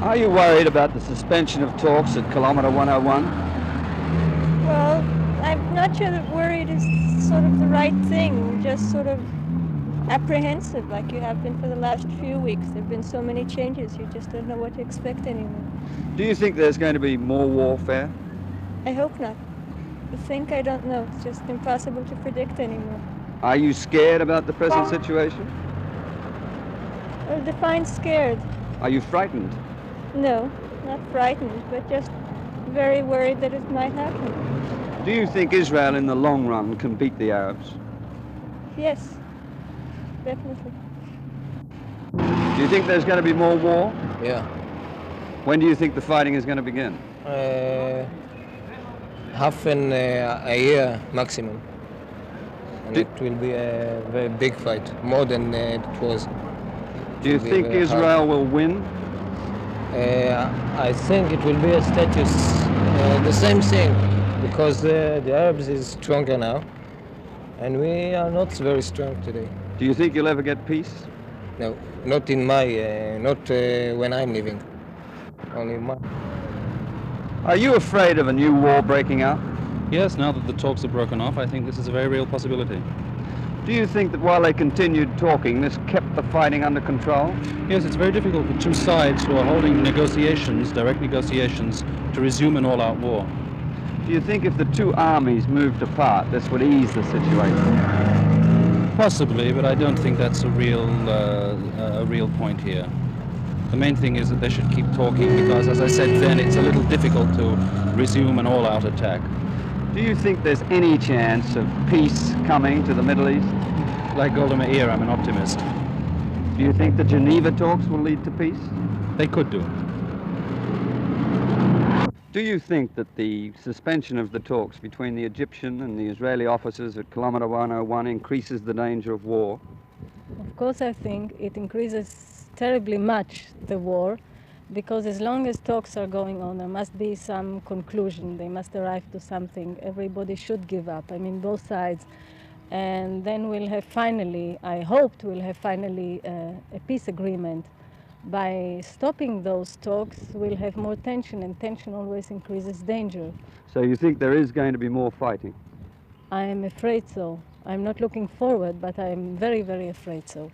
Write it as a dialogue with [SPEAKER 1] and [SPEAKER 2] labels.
[SPEAKER 1] Are you worried about the suspension of talks at kilometre 101?
[SPEAKER 2] Well, I'm not sure that worried is sort of the right thing, just sort of apprehensive like you have been for the last few weeks. There have been so many changes, you just don't know what to expect anymore.
[SPEAKER 1] Do you think there's going to be more warfare?
[SPEAKER 2] I hope not. I don't know. It's just impossible to predict anymore.
[SPEAKER 1] Are you scared about the present situation?
[SPEAKER 2] Well, define scared.
[SPEAKER 1] Are you frightened?
[SPEAKER 2] No, not frightened, but just very worried that it might happen.
[SPEAKER 1] Do you think Israel in the long run can beat the Arabs?
[SPEAKER 2] Yes, definitely.
[SPEAKER 1] Do you think there's going to be more war?
[SPEAKER 3] Yeah.
[SPEAKER 1] When do you think the fighting is going to begin?
[SPEAKER 3] Half a year maximum. And it will be a very big fight, more than it was.
[SPEAKER 1] Do you think Israel will win?
[SPEAKER 3] I think it will be a status, the same thing, because the Arabs is stronger now, and we are not very strong today.
[SPEAKER 1] Do you think you'll ever get peace?
[SPEAKER 3] No, not in my, not when I'm living, only in my.
[SPEAKER 1] Are you afraid of a new war breaking out?
[SPEAKER 4] Yes, now that the talks are broken off, I think this is a very real possibility.
[SPEAKER 1] Do you think that while they continued talking, this kept the fighting under control?
[SPEAKER 4] Yes, it's very difficult for two sides who are holding negotiations, direct negotiations, to resume an all-out war.
[SPEAKER 1] Do you think if the two armies moved apart, this would ease the situation?
[SPEAKER 4] Possibly, but I don't think that's a real point here. The main thing is that they should keep talking because, as I said then, it's a little difficult to resume an all-out attack.
[SPEAKER 1] Do you think there's any chance of peace coming to the Middle East?
[SPEAKER 4] Like Golda Meir, I'm an optimist.
[SPEAKER 1] Do you think the Geneva talks will lead to peace?
[SPEAKER 4] They could do.
[SPEAKER 1] Do you think that the suspension of the talks between the Egyptian and the Israeli officers at kilometre 101 increases the danger of war?
[SPEAKER 2] Of course, I think it increases terribly much the war, because as long as talks are going on, there must be some conclusion. They must arrive to something. Everybody should give up, I mean, both sides. And then we'll have finally, I hoped we'll have finally a peace agreement. By stopping those talks, we'll have more tension, and tension always increases danger.
[SPEAKER 1] So you think there is going to be more fighting?
[SPEAKER 2] I am afraid so. I'm not looking forward, but I'm very, very afraid so.